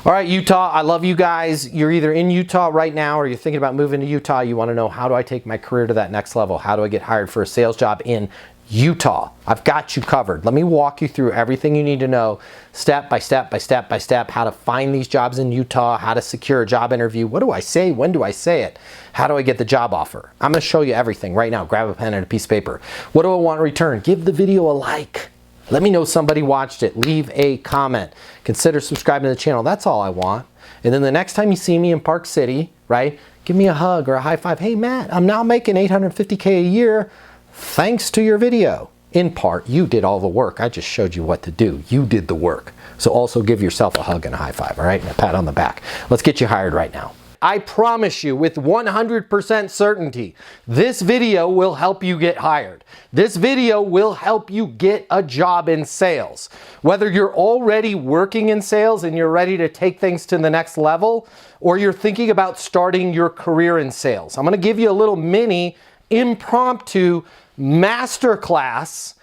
All right, Utah, I love you guys. You're either in Utah right now or you're thinking about moving to Utah. You want to know, how do I take my career to that next level? How do I get hired for a sales job in Utah? I've got you covered. Let me walk you through everything you need to know, step by step by step by step, how to find these jobs in Utah, how to secure a job interview. What do I say? When do I say it? How do I get the job offer? I'm going to show you everything right now. Grab a pen and a piece of paper. What do I want in return? Give the video a like. Let me know somebody watched it. Leave a comment. Consider subscribing to the channel. That's all I want. And then the next time you see me in Park City, right, give me a hug or a high five. Hey, Matt, I'm now making $850K a year thanks to your video. In part, you did all the work. I just showed you what to do. You did the work. So also give yourself a hug and a high five, all right, and a pat on the back. Let's get you hired right now. I promise you with 100% certainty, this video will help you get hired. This video will help you get a job in sales. Whether you're already working in sales and you're ready to take things to the next level, or you're thinking about starting your career in sales. I'm going to give you a little mini impromptu masterclass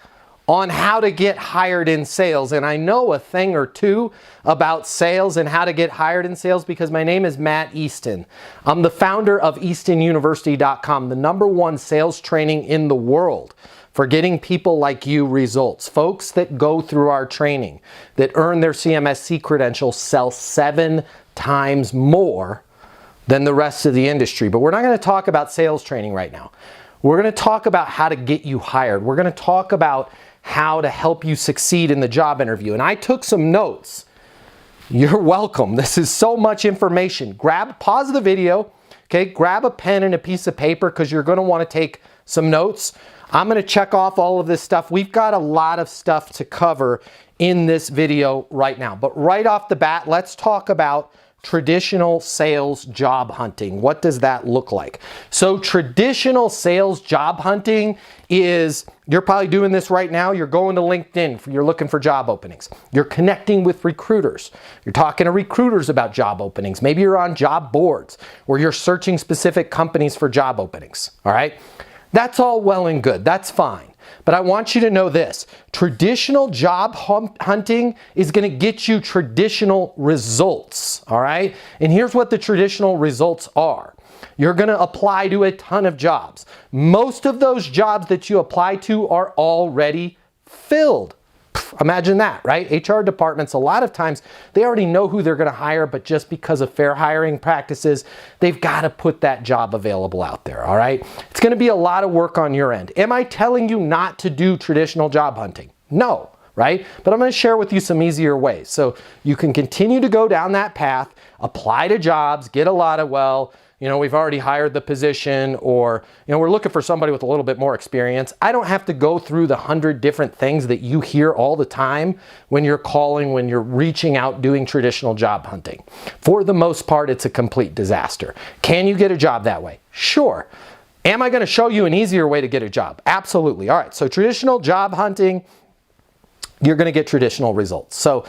on how to get hired in sales. And I know a thing or two about sales and how to get hired in sales because my name is Matt Easton. I'm the founder of EastonUniversity.com, the #1 sales training in the world for getting people like you results. Folks that go through our training, that earn their CMSC credentials, sell 7 times more than the rest of the industry. But we're not going to talk about sales training right now. We're going to talk about how to get you hired. We're going to talk about how to help you succeed in the job interview. And I took some notes. You're welcome. This is so much information. Pause the video, okay? Grab a pen and a piece of paper because you're going to want to take some notes. I'm going to check off all of this stuff. We've got a lot of stuff to cover in this video right now. But right off the bat, let's talk about traditional sales job hunting. What does that look like? So traditional sales job hunting is, you're probably doing this right now. You're going to LinkedIn. You're looking for job openings. You're connecting with recruiters. You're talking to recruiters about job openings. Maybe you're on job boards where you're searching specific companies for job openings. All right. That's all well and good. That's fine. But I want you to know this. Traditional job hunting is going to get you traditional results, all right? And here's what the traditional results are. You're going to apply to a ton of jobs. Most of those jobs that you apply to are already filled. Imagine that, right? HR departments, a lot of times, they already know who they're going to hire, but just because of fair hiring practices, they've got to put that job available out there, all right? It's going to be a lot of work on your end. Am I telling you not to do traditional job hunting? No, right? But I'm going to share with you some easier ways. So you can continue to go down that path, apply to jobs, get a lot of, well, you know, we've already hired the position, or, you know, we're looking for somebody with a little bit more experience. I don't have to go through the 100 different things that you hear all the time when you're calling, when you're reaching out, doing traditional job hunting. For the most part, it's a complete disaster. Can you get a job that way? Sure. Am I going to show you an easier way to get a job? Absolutely. All right. So traditional job hunting, you're going to get traditional results. So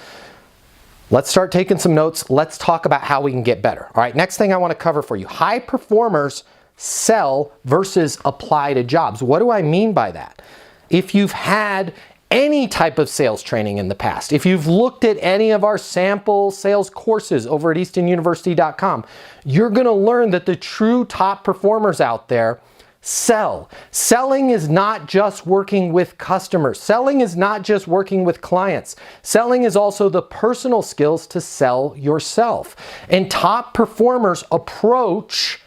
let's start taking some notes. Let's talk about how we can get better. All right, next thing I want to cover for you. High performers sell versus apply to jobs. What do I mean by that? If you've had any type of sales training in the past, if you've looked at any of our sample sales courses over at EastonUniversity.com, you're going to learn that the true top performers out there sell. Selling is not just working with customers. Selling is not just working with clients. Selling is also the personal skills to sell yourself. And top performers approach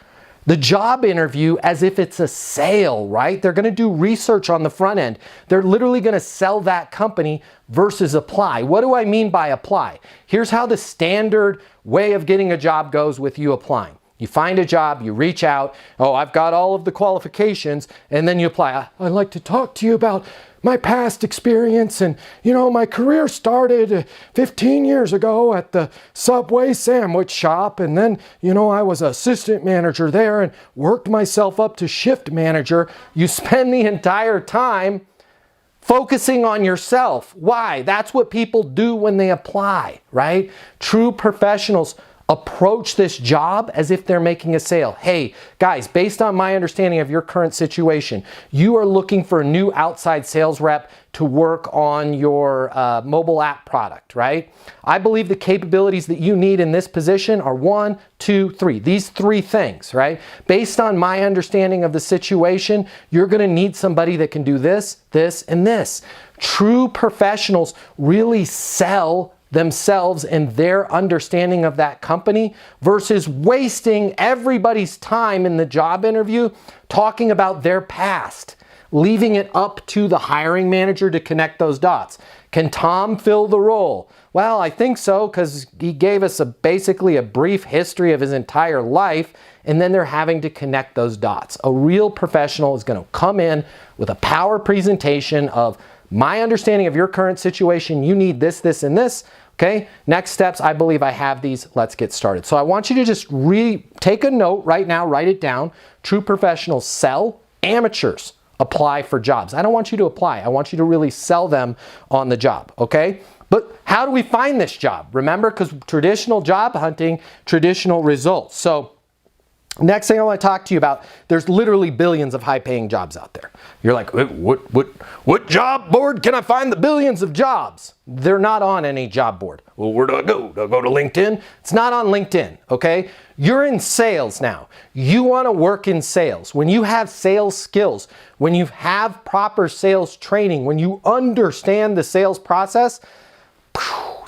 the job interview as if it's a sale, right? They're going to do research on the front end. They're literally going to sell that company versus apply. What do I mean by apply? Here's how the standard way of getting a job goes with you applying. You find a job, you reach out, oh, I've got all of the qualifications, and then you apply. I'd like to talk to you about my past experience, and you know, my career started 15 years ago at the Subway sandwich shop, and then, you know, I was assistant manager there and worked myself up to shift manager. You spend the entire time focusing on yourself. Why? That's what people do when they apply, right? True professionals Approach this job as if they're making a sale. Hey, guys, based on my understanding of your current situation, you are looking for a new outside sales rep to work on your mobile app product, right? I believe the capabilities that you need in this position are 1, 2, 3. These 3 things, right? Based on my understanding of the situation, you're going to need somebody that can do this, this, and this. True professionals really sell themselves and their understanding of that company versus wasting everybody's time in the job interview talking about their past, leaving it up to the hiring manager to connect those dots. Can Tom fill the role? Well, I think so, because he gave us basically a brief history of his entire life, and then they're having to connect those dots. A real professional is going to come in with a power presentation of my understanding of your current situation. You need this, this, and this. Okay, next steps, I believe I have these. Let's get started. So I want you to just take a note right now, write it down. True professionals sell, amateurs apply for jobs. I don't want you to apply. I want you to really sell them on the job, okay? But how do we find this job? Remember, because traditional job hunting, traditional results. So next thing I want to talk to you about, there's literally billions of high-paying jobs out there. You're like, what job board can I find the billions of jobs? They're not on any job board. Well, where do I go? Do I go to LinkedIn? It's not on LinkedIn, okay? You're in sales now. You want to work in sales. When you have sales skills, when you have proper sales training, when you understand the sales process,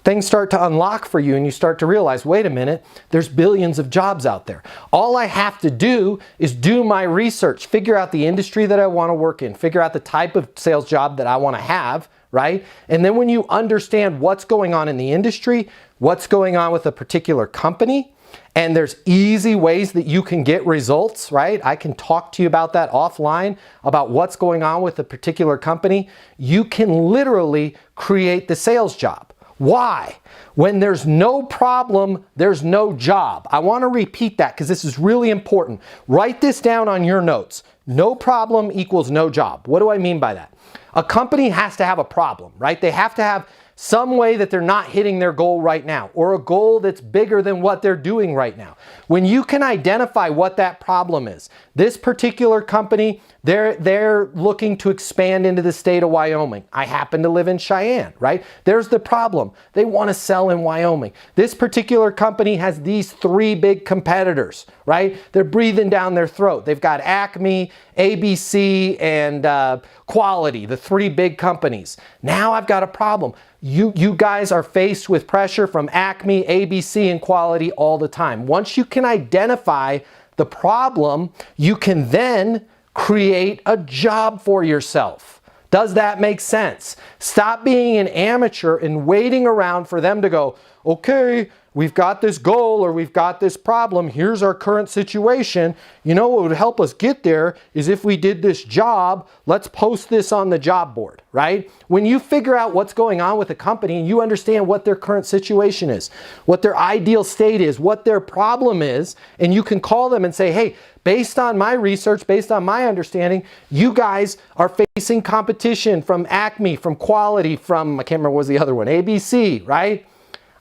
things start to unlock for you and you start to realize, wait a minute, there's billions of jobs out there. All I have to do is do my research, figure out the industry that I want to work in, figure out the type of sales job that I want to have, right? And then when you understand what's going on in the industry, what's going on with a particular company, and there's easy ways that you can get results, right? I can talk to you about that offline, about what's going on with a particular company. You can literally create the sales job. Why? When there's no problem, there's no job. I want to repeat that because this is really important. Write this down on your notes. No problem equals no job. What do I mean by that? A company has to have a problem, right? They have to have some way that they're not hitting their goal right now, or a goal that's bigger than what they're doing right now. When you can identify what that problem is, this particular company, they're looking to expand into the state of Wyoming. I happen to live in Cheyenne, right? There's the problem. They want to sell in Wyoming. This particular company has these 3 big competitors, right? They're breathing down their throat. They've got Acme, ABC, and Quality, the 3 big companies. Now I've got a problem. You guys are faced with pressure from Acme, ABC, and Quality all the time. Once you can identify the problem, you can then create a job for yourself. Does that make sense? Stop being an amateur and waiting around for them to go, okay, we've got this goal or we've got this problem. Here's our current situation. You know what would help us get there is if we did this job. Let's post this on the job board, right? When you figure out what's going on with a company and you understand what their current situation is, what their ideal state is, what their problem is, and you can call them and say, hey, based on my research, based on my understanding, you guys are facing competition from Acme, from Quality, from, I can't remember what was the other one, ABC, right?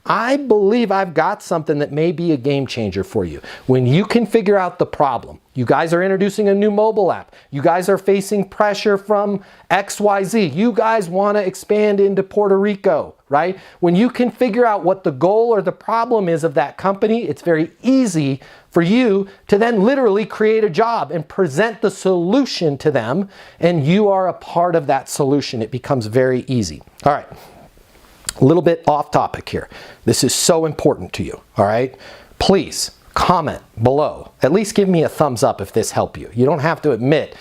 I believe I've got something that may be a game changer for you. When you can figure out the problem, you guys are introducing a new mobile app. You guys are facing pressure from XYZ. You guys want to expand into Puerto Rico, right? When you can figure out what the goal or the problem is of that company, it's very easy for you to then literally create a job and present the solution to them, and you are a part of that solution. It becomes very easy. All right. A little bit off topic here. This is so important to you, all right? Please comment below. At least give me a thumbs up if this helped you. You don't have to admit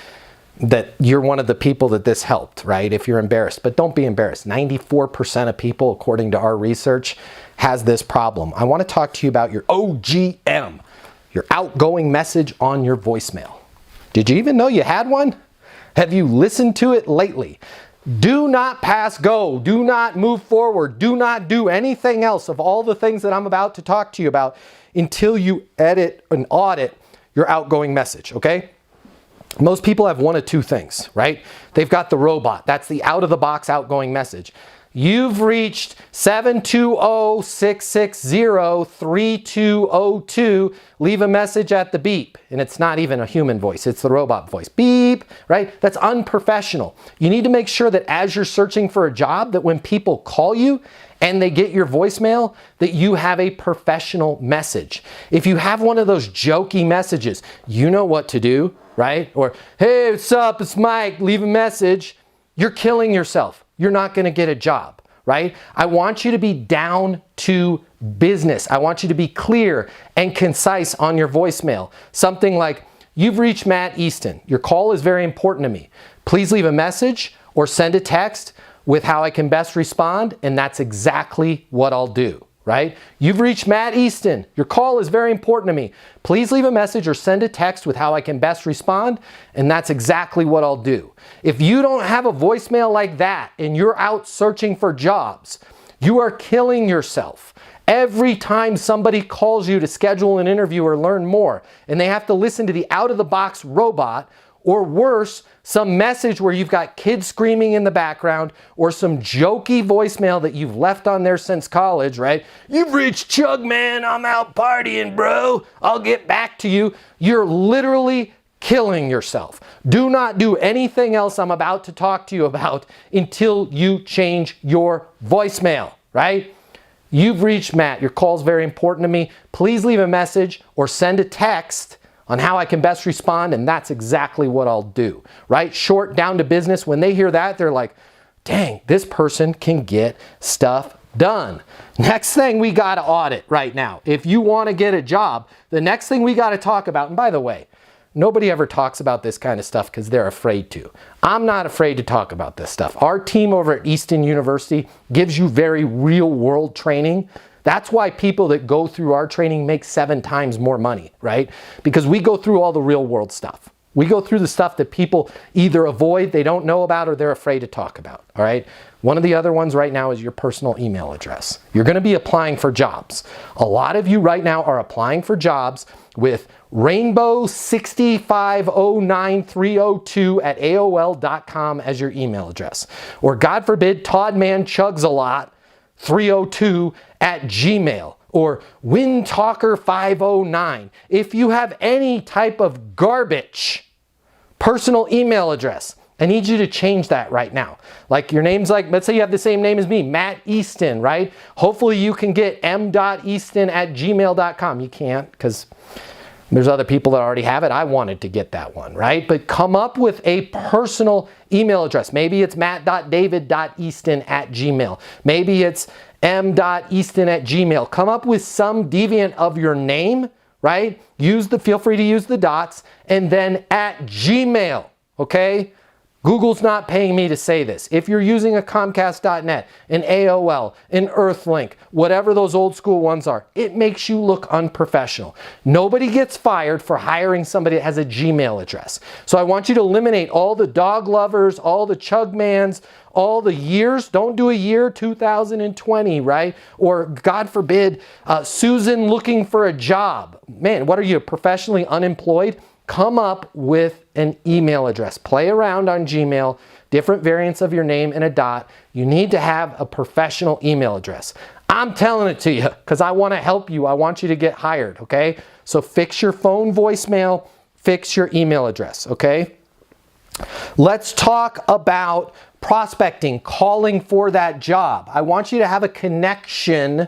that you're one of the people that this helped, right? If you're embarrassed, but don't be embarrassed. 94% of people, according to our research, has this problem. I want to talk to you about your OGM, your outgoing message on your voicemail. Did you even know you had one? Have you listened to it lately? Do not pass go. Do not move forward. Do not do anything else of all the things that I'm about to talk to you about until you edit and audit your outgoing message, okay? Most people have one of 2 things, right? They've got the robot. That's the out-of-the-box outgoing message. You've reached 720-660-3202. Leave a message at the beep. And it's not even a human voice, it's the robot voice. Beep, right? That's unprofessional. You need to make sure that as you're searching for a job, that when people call you and they get your voicemail, that you have a professional message. If you have one of those jokey messages, you know what to do, right? Or, hey, what's up? It's Mike. Leave a message. You're killing yourself. You're not going to get a job, right? I want you to be down to business. I want you to be clear and concise on your voicemail. Something like, you've reached Matt Easton. Your call is very important to me. Please leave a message or send a text with how I can best respond, and that's exactly what I'll do, right? You've reached Matt Easton. Your call is very important to me. Please leave a message or send a text with how I can best respond, and that's exactly what I'll do. If you don't have a voicemail like that and you're out searching for jobs, you are killing yourself. Every time somebody calls you to schedule an interview or learn more, and they have to listen to the out-of-the-box robot, or worse, some message where you've got kids screaming in the background, or some jokey voicemail that you've left on there since college, right? You've reached Chug, man. I'm out partying, bro. I'll get back to you. You're literally killing yourself. Do not do anything else I'm about to talk to you about until you change your voicemail, right? You've reached Matt. Your call is very important to me. Please leave a message or send a text on how I can best respond, and that's exactly what I'll do, right? Short, down to business. When they hear that, they're like, dang, this person can get stuff done. Next thing we got to audit right now. If you want to get a job, the next thing we got to talk about, and by the way, nobody ever talks about this kind of stuff because they're afraid to. I'm not afraid to talk about this stuff. Our team over at Easton University gives you very real world training. That's why people that go through our training make 7 times more money, right? Because we go through all the real world stuff. We go through the stuff that people either avoid, they don't know about, or they're afraid to talk about, all right? One of the other ones right now is your personal email address. You're going to be applying for jobs. A lot of you right now are applying for jobs with rainbow6509302@aol.com as your email address. Or God forbid, toddmanchugsalot302@gmail, or windtalker509. If you have any type of garbage personal email address, I need you to change that right now. Like your name's like, let's say you have the same name as me, Matt Easton, right? Hopefully you can get m.easton@gmail.com. You can't because there's other people that already have it. I wanted to get that one, right? But come up with a personal email address. Maybe it's matt.david.easton@gmail. Maybe it's m.easton@gmail. Come up with some deviant of your name, right? Feel free to use the dots, and then at Gmail, okay? Google's not paying me to say this. If you're using a Comcast.net, an AOL, an Earthlink, whatever those old school ones are, it makes you look unprofessional. Nobody gets fired for hiring somebody that has a Gmail address. So I want you to eliminate all the dog lovers, all the chugmans, all the years. Don't do a year 2020, right? Or God forbid, Susan looking for a job. Man, what are you, professionally unemployed? Come up with an email address. Play around on Gmail, different variants of your name and a dot. You need to have a professional email address. I'm telling it to you because I want to help you. I want you to get hired, okay? So fix your phone voicemail, fix your email address, okay? Let's talk about prospecting, calling for that job. I want you to have a connection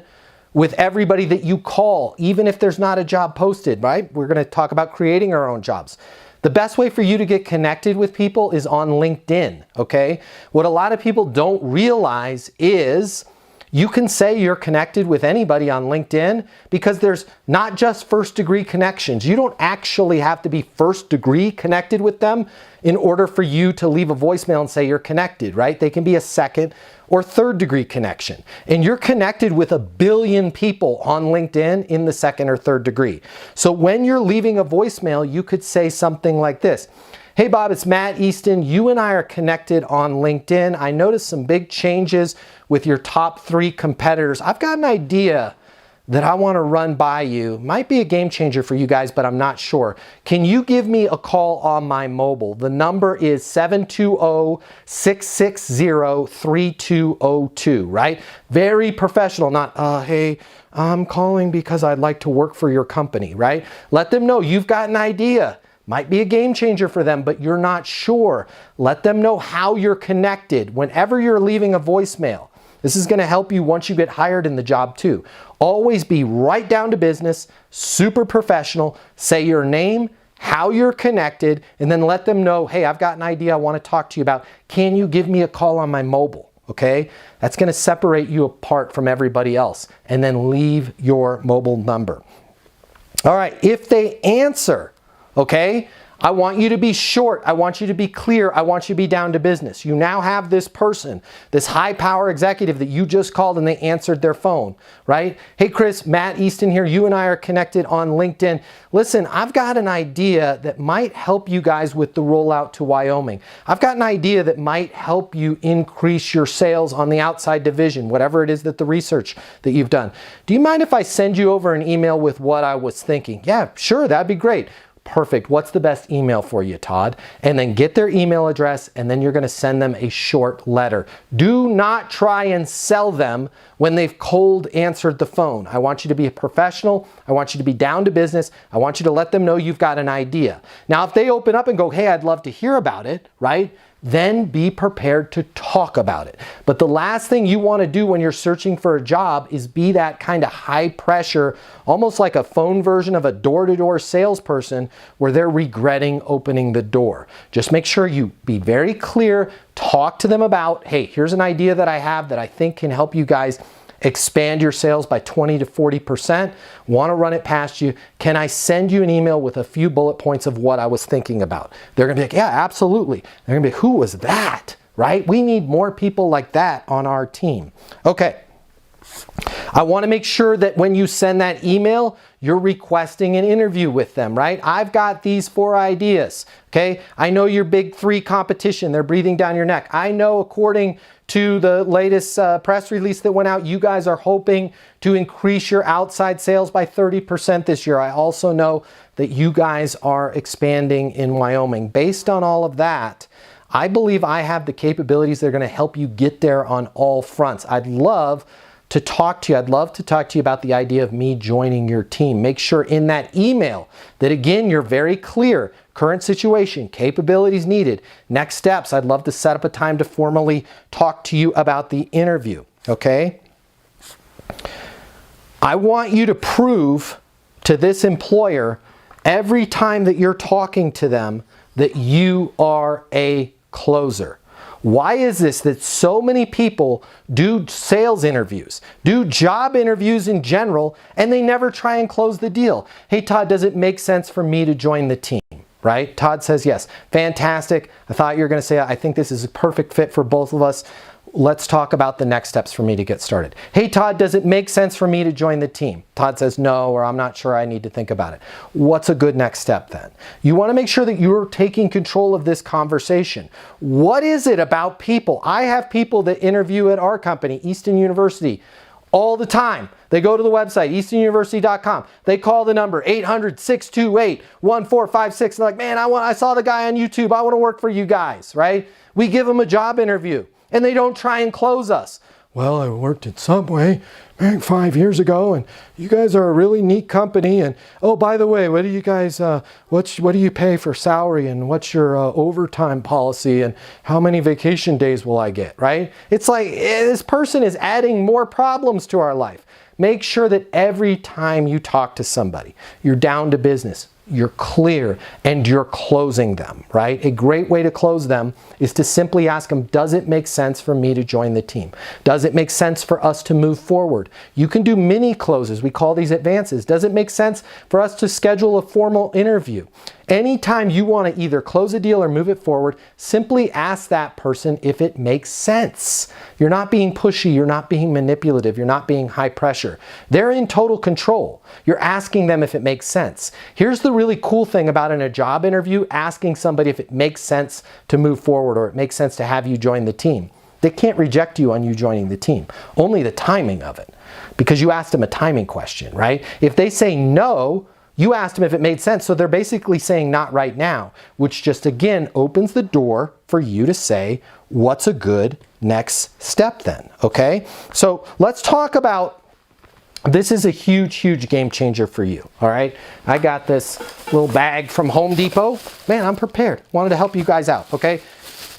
with everybody that you call, even if there's not a job posted, right? We're going to talk about creating our own jobs. The best way for you to get connected with people is on LinkedIn, okay? What a lot of people don't realize is you can say you're connected with anybody on LinkedIn because there's not just first degree connections. You don't actually have to be first degree connected with them in order for you to leave a voicemail and say you're connected, right? They can be a second or third degree connection. And you're connected with 1 billion people on LinkedIn in the second or third degree. So when you're leaving a voicemail, you could say something like this. Hey Bob, it's Matt Easton. You and I are connected on LinkedIn. I noticed some big changes with your top 3 competitors. I've got an idea that I want to run by you. Might be a game changer for you guys, but I'm not sure. Can you give me a call on my mobile? The number is 720-660-3202, right? Very professional, not, hey, I'm calling because I'd like to work for your company, right? Let them know you've got an idea. Might be a game changer for them, but you're not sure. Let them know how you're connected whenever you're leaving a voicemail. This is going to help you once you get hired in the job too. Always be right down to business, super professional. Say your name, how you're connected, and then let them know, hey, I've got an idea I want to talk to you about. Can you give me a call on my mobile? Okay? That's going to separate you apart from everybody else. And then leave your mobile number. All right, if they answer, okay, I want you to be short. I want you to be clear. I want you to be down to business. You now have this person, this high power executive that you just called and they answered their phone, right? Hey, Chris, Matt Easton here. You and I are connected on LinkedIn. Listen, I've got an idea that might help you guys with the rollout to Wyoming. I've got an idea that might help you increase your sales on the outside division, whatever it is that the research that you've done. Do you mind if I send you over an email with what I was thinking? Yeah, sure, that'd be great. Perfect. What's the best email for you, Todd? And then get their email address, and then you're going to send them a short letter. Do not try and sell them when they've cold answered the phone. I want you to be a professional. I want you to be down to business. I want you to let them know you've got an idea. Now, if they open up and go, hey, I'd love to hear about it, right? Then be prepared to talk about it. But the last thing you want to do when you're searching for a job is be that kind of high pressure, almost like a phone version of a door-to-door salesperson where they're regretting opening the door. Just make sure you be very clear, talk to them about, hey, here's an idea that I have that I think can help you guys expand your sales by 20 to 40%. Want to run it past you. Can I send you an email with a few bullet points of what I was thinking about? They're going to be like, yeah, absolutely. They're going to be, who was that? Right? We need more people like that on our team. Okay. I want to make sure that when you send that email, you're requesting an interview with them, right? I've got these 4 ideas, okay? I know your big 3 competition. They're breathing down your neck. I know according to the latest press release that went out, you guys are hoping to increase your outside sales by 30% this year. I also know that you guys are expanding in Wyoming. Based on all of that, I believe I have the capabilities that are going to help you get there on all fronts. I'd love to talk to you. I'd love to talk to you about the idea of me joining your team. Make sure in that email that, again, you're very clear. Current situation, capabilities needed, next steps. I'd love to set up a time to formally talk to you about the interview, okay? I want you to prove to this employer every time that you're talking to them that you are a closer. Why is this that so many people do sales interviews, do job interviews in general, and they never try and close the deal? Hey, Todd, does it make sense for me to join the team? Right? Todd says yes. Fantastic. I thought you were going to say, I think this is a perfect fit for both of us. Let's talk about the next steps for me to get started. Hey, Todd, does it make sense for me to join the team? Todd says no, or I'm not sure, I need to think about it. What's a good next step then? You want to make sure that you're taking control of this conversation. What is it about people? I have people that interview at our company, Easton University, all the time. They go to the website, eastonuniversity.com. They call the number 800-628-1456. They're like, man, I saw the guy on YouTube. I want to work for you guys, right? We give them a job interview and they don't try and close us. Well, I worked at Subway 5 years ago, and you guys are a really neat company. And oh, by the way, what do you guys, what do you pay for salary, and what's your overtime policy, and how many vacation days will I get, right? It's like this person is adding more problems to our life. Make sure that every time you talk to somebody, you're down to business, you're clear, and you're closing them, right? A great way to close them is to simply ask them, does it make sense for me to join the team? Does it make sense for us to move forward? You can do mini closes. We call these advances. Does it make sense for us to schedule a formal interview? Anytime you want to either close a deal or move it forward, simply ask that person if it makes sense. You're not being pushy, you're not being manipulative, you're not being high pressure. They're in total control. You're asking them if it makes sense. Here's the really cool thing about in a job interview, asking somebody if it makes sense to move forward or it makes sense to have you join the team. They can't reject you on you joining the team, only the timing of it. because you asked them a timing question, right? If they say no, you asked them if it made sense. So they're basically saying not right now, which just again opens the door for you to say, what's a good next step then, okay? So let's talk about, this is a huge, huge game changer for you, all right? I got this little bag from Home Depot. Man, I'm prepared. Wanted to help you guys out, okay?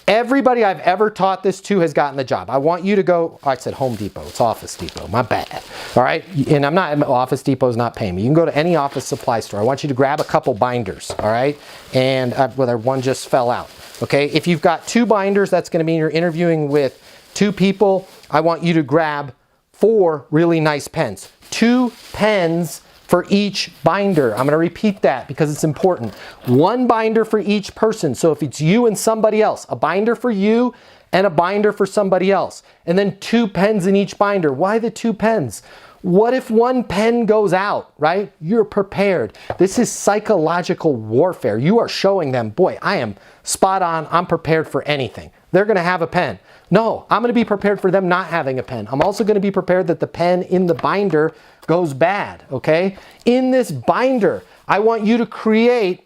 Everybody I've ever taught this to has gotten the job. I want you to go, oh, I said Home Depot, it's Office Depot, my bad. All right, and Office Depot's not paying me. You can go to any office supply store. I want you to grab a couple binders, all right? And whether one just fell out, okay? If you've got 2 binders, that's gonna mean you're interviewing with 2 people. I want you to grab 4 really nice pens. 2 pens for each binder. I'm going to repeat that because it's important. 1 binder for each person. So if it's you and somebody else, a binder for you and a binder for somebody else. And then 2 pens in each binder. Why the 2 pens? What if 1 pen goes out, right? You're prepared. This is psychological warfare. You are showing them, boy, I am spot on. I'm prepared for anything. They're going to have a pen. No, I'm going to be prepared for them not having a pen. I'm also going to be prepared that the pen in the binder goes bad, okay? In this binder, I want you to create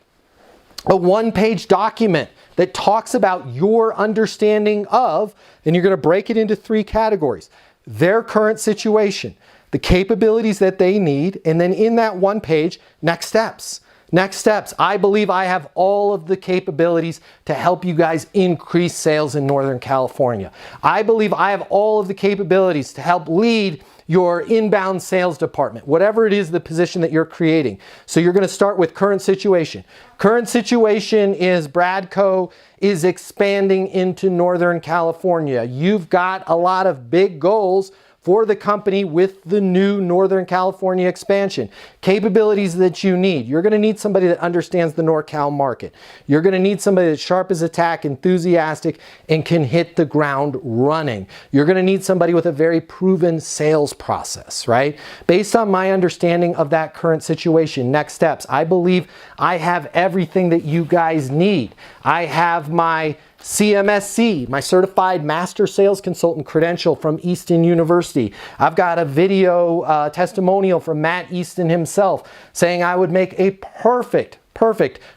a 1-page document that talks about your understanding of, and you're going to break it into 3 categories. Their current situation, the capabilities that they need, and then in that 1 page, next steps. Next steps. I believe I have all of the capabilities to help you guys increase sales in Northern California. I believe I have all of the capabilities to help lead your inbound sales department, whatever it is the position that you're creating. So you're going to start with current situation. Current situation is Bradco is expanding into Northern California. You've got a lot of big goals for the company with the new Northern California expansion. Capabilities that you need. You're going to need somebody that understands the NorCal market. You're going to need somebody that's sharp as a tack, enthusiastic, and can hit the ground running. You're going to need somebody with a very proven sales process, right? Based on my understanding of that current situation, next steps, I believe I have everything that you guys need. I have my CMSC, my Certified Master Sales Consultant credential from Easton University. I've got a video testimonial from Matt Easton himself saying I would make a perfect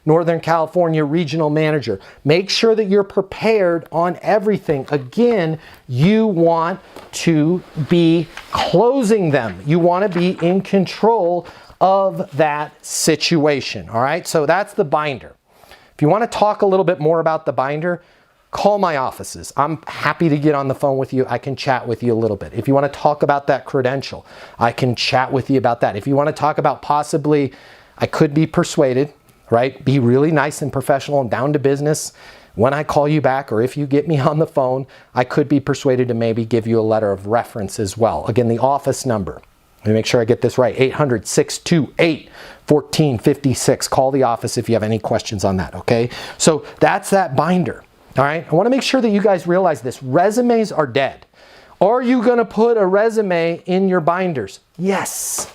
Northern California regional manager. Make sure that you're prepared on everything. Again, you want to be closing them. You want to be in control of that situation. All right, so that's the binder. If you want to talk a little bit more about the binder, call my offices. I'm happy to get on the phone with you. I can chat with you a little bit. If you want to talk about that credential, I can chat with you about that. If you want to talk about possibly, I could be persuaded, right? Be really nice and professional and down to business. When I call you back, or if you get me on the phone, I could be persuaded to maybe give you a letter of reference as well. Again, the office number. Let me make sure I get this right. 800-628-1456. Call the office if you have any questions on that, okay? So that's that binder, all right? I want to make sure that you guys realize this. Resumes are dead. Are you going to put a resume in your binders? Yes.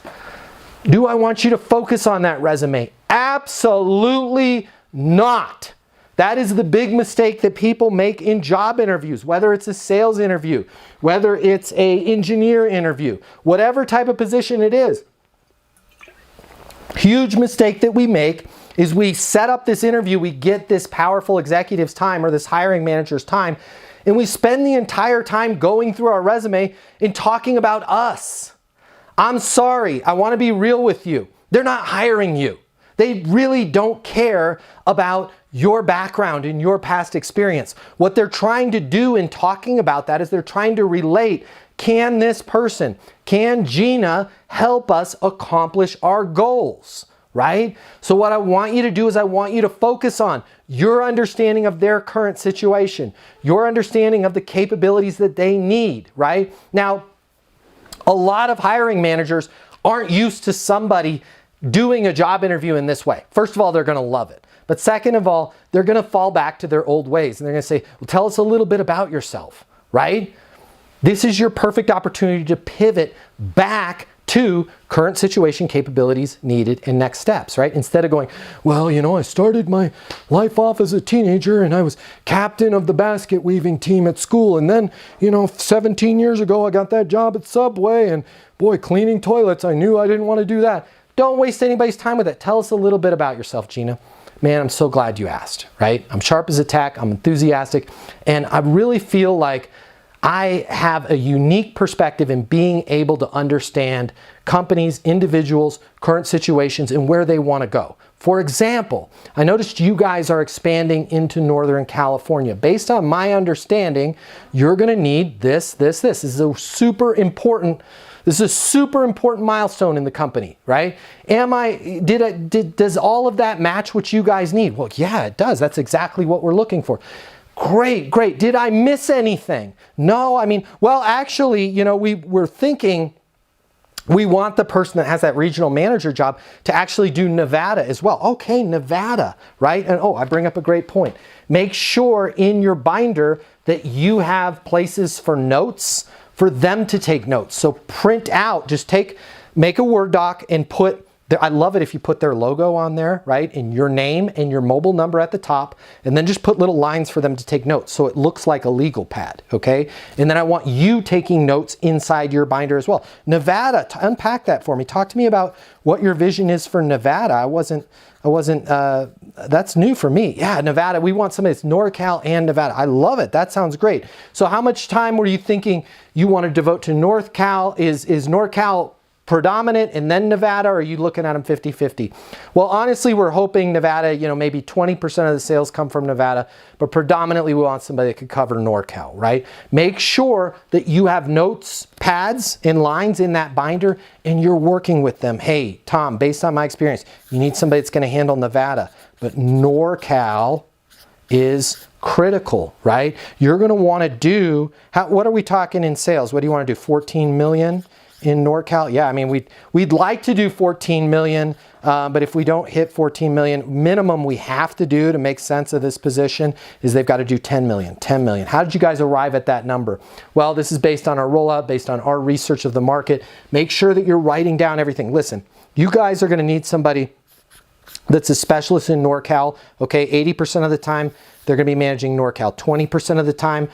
Do I want you to focus on that resume? Absolutely not. That is the big mistake that people make in job interviews, whether it's a sales interview, whether it's an engineer interview, whatever type of position it is. Huge mistake that we make is we set up this interview, we get this powerful executive's time or this hiring manager's time, and we spend the entire time going through our resume and talking about us. I'm sorry, I want to be real with you. They're not hiring you. They really don't care about your background and your past experience. What they're trying to do in talking about that is they're trying to relate, can this person, can Gina help us accomplish our goals, right? So what I want you to do is I want you to focus on your understanding of their current situation, your understanding of the capabilities that they need, right? Now, a lot of hiring managers aren't used to somebody doing a job interview in this way. First of all, they're going to love it. But second of all, they're going to fall back to their old ways. And they're going to say, well, tell us a little bit about yourself, right? This is your perfect opportunity to pivot back 2, current situation, capabilities needed, and next steps, right? Instead of going, well, you know, I started my life off as a teenager and I was captain of the basket weaving team at school. And then, you know, 17 years ago, I got that job at Subway and boy, cleaning toilets, I knew I didn't want to do that. Don't waste anybody's time with it. Tell us a little bit about yourself, Gina. Man, I'm so glad you asked, right? I'm sharp as a tack, I'm enthusiastic, and I really feel like I have a unique perspective in being able to understand companies, individuals, current situations, and where they want to go. For example, I noticed you guys are expanding into Northern California. Based on my understanding, you're going to need this. This is a super important milestone in the company, right? Does all of that match what you guys need? Well, yeah, it does. That's exactly what we're looking for. Great. Did I miss anything? No, I mean, well, actually, you know, we're thinking we want the person that has that regional manager job to actually do Nevada as well. Okay, Nevada, right? And oh, I bring up a great point. Make sure in your binder that you have places for notes for them to take notes. So print out, make a Word doc and I love it if you put their logo on there, right? And your name and your mobile number at the top, and then just put little lines for them to take notes so it looks like a legal pad, okay? And then I want you taking notes inside your binder as well. Nevada, unpack that for me. Talk to me about what your vision is for Nevada. That's new for me. Yeah, Nevada, we want somebody that's NorCal and Nevada. I love it. That sounds great. So how much time were you thinking you want to devote to NorCal? Is NorCal predominant and then Nevada, or are you looking at them 50-50? Well, honestly, we're hoping Nevada, you know, maybe 20% of the sales come from Nevada, but predominantly we want somebody that could cover NorCal, right? Make sure that you have notes, pads, and lines in that binder, and you're working with them. Hey, Tom, based on my experience, you need somebody that's going to handle Nevada, but NorCal is critical, right? You're going to want to do, what are we talking in sales? What do you want to do, 14 million? In NorCal? Yeah, I mean, we'd like to do 14 million, but if we don't hit 14 million, minimum we have to do to make sense of this position is they've got to do 10 million. How did you guys arrive at that number? Well, this is based on our rollout, based on our research of the market. Make sure that you're writing down everything. Listen, you guys are going to need somebody that's a specialist in NorCal, okay? 80% of the time, they're going to be managing NorCal. 20% of the time,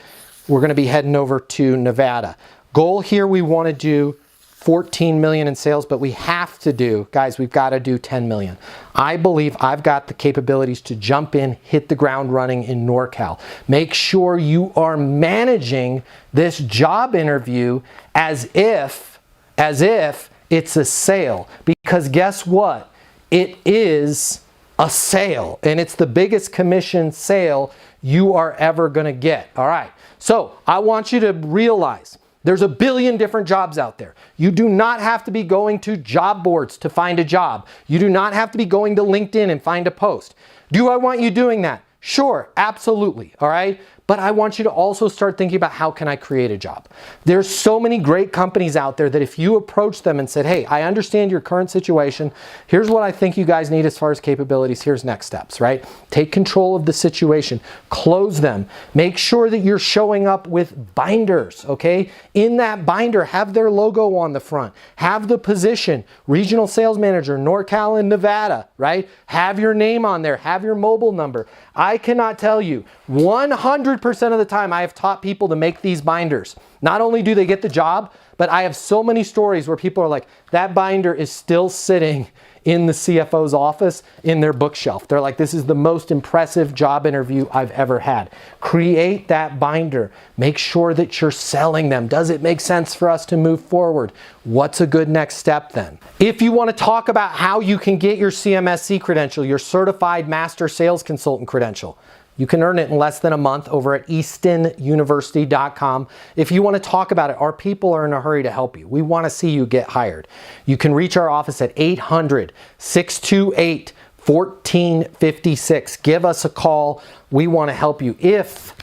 we're going to be heading over to Nevada. Goal here, we want to do 14 million in sales, but we have to do, guys, we've got to do 10 million. I believe I've got the capabilities to jump in, hit the ground running in NorCal. Make sure you are managing this job interview as if it's a sale, because guess what? It is a sale, and it's the biggest commission sale you are ever going to get. All right. So I want you to realize there's a billion different jobs out there. You do not have to be going to job boards to find a job. You do not have to be going to LinkedIn and find a post. Do I want you doing that? Sure, absolutely, all right? But I want you to also start thinking about how can I create a job? There's so many great companies out there that if you approach them and said, hey, I understand your current situation. Here's what I think you guys need as far as capabilities. Here's next steps, right? Take control of the situation. Close them. Make sure that you're showing up with binders, okay? In that binder, have their logo on the front. Have the position, regional sales manager, NorCal and Nevada, right? Have your name on there. Have your mobile number. I cannot tell you, 100% of the time I have taught people to make these binders. Not only do they get the job, but I have so many stories where people are like, that binder is still sitting in the CFO's office in their bookshelf. They're like, this is the most impressive job interview I've ever had. Create that binder. Make sure that you're selling them. Does it make sense for us to move forward? What's a good next step then? If you want to talk about how you can get your CMSC credential, your Certified Master Sales Consultant credential, you can earn it in less than a month over at eastonuniversity.com. If you want to talk about it, our people are in a hurry to help you. We want to see you get hired. You can reach our office at 800-628-1456. Give us a call. We want to help you. If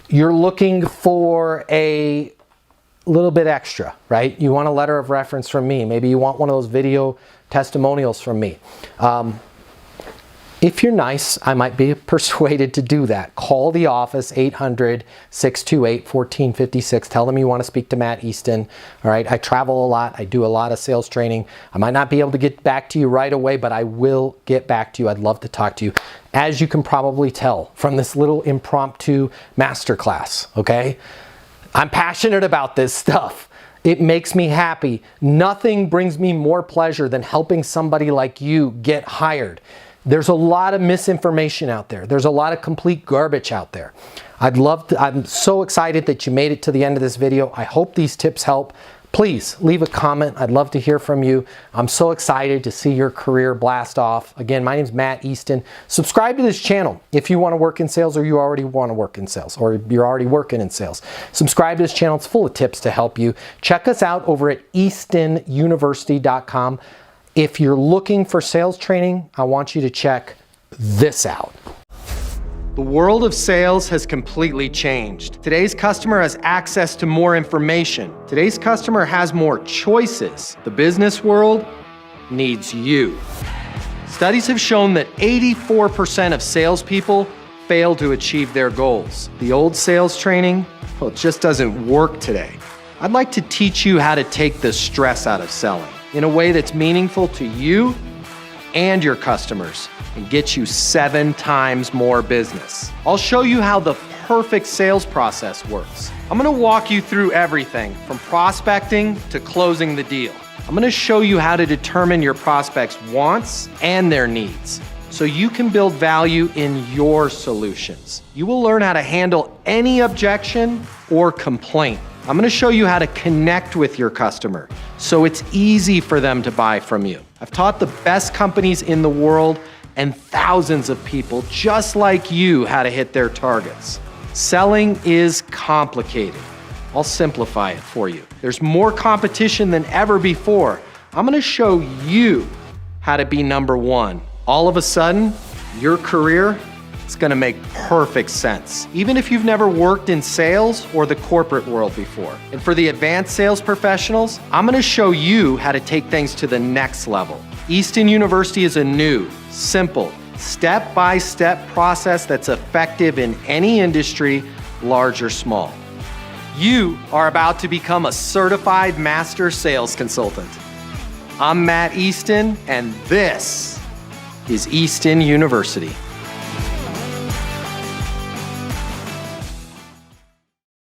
you're looking for a little bit extra, right? You want a letter of reference from me. Maybe you want one of those video testimonials from me. If you're nice, I might be persuaded to do that. Call the office, 800-628-1456. Tell them you want to speak to Matt Easton. All right, I travel a lot. I do a lot of sales training. I might not be able to get back to you right away, but I will get back to you. I'd love to talk to you. As you can probably tell from this little impromptu masterclass, okay? I'm passionate about this stuff. It makes me happy. Nothing brings me more pleasure than helping somebody like you get hired. There's a lot of misinformation out there. There's a lot of complete garbage out there. I'm so excited that you made it to the end of this video. I hope these tips help. Please leave a comment. I'd love to hear from you. I'm so excited to see your career blast off. Again, my name is Matt Easton. Subscribe to this channel if you want to work in sales or you already want to work in sales or you're already working in sales. Subscribe to this channel. It's full of tips to help you. Check us out over at eastonuniversity.com. If you're looking for sales training, I want you to check this out. The world of sales has completely changed. Today's customer has access to more information. Today's customer has more choices. The business world needs you. Studies have shown that 84% of salespeople fail to achieve their goals. The old sales training, well, it just doesn't work today. I'd like to teach you how to take the stress out of selling in a way that's meaningful to you and your customers and get you 7 times more business. I'll show you how the perfect sales process works. I'm gonna walk you through everything from prospecting to closing the deal. I'm gonna show you how to determine your prospects' wants and their needs so you can build value in your solutions. You will learn how to handle any objection or complaint. I'm gonna show you how to connect with your customer so it's easy for them to buy from you. I've taught the best companies in the world and thousands of people just like you how to hit their targets. Selling is complicated. I'll simplify it for you. There's more competition than ever before. I'm gonna show you how to be number one. All of a sudden, your career is gonna make perfect sense, even if you've never worked in sales or the corporate world before. And for the advanced sales professionals, I'm gonna show you how to take things to the next level. Easton University is a new, simple, step-by-step process that's effective in any industry, large or small. You are about to become a certified master sales consultant. I'm Matt Easton, and this is Easton University.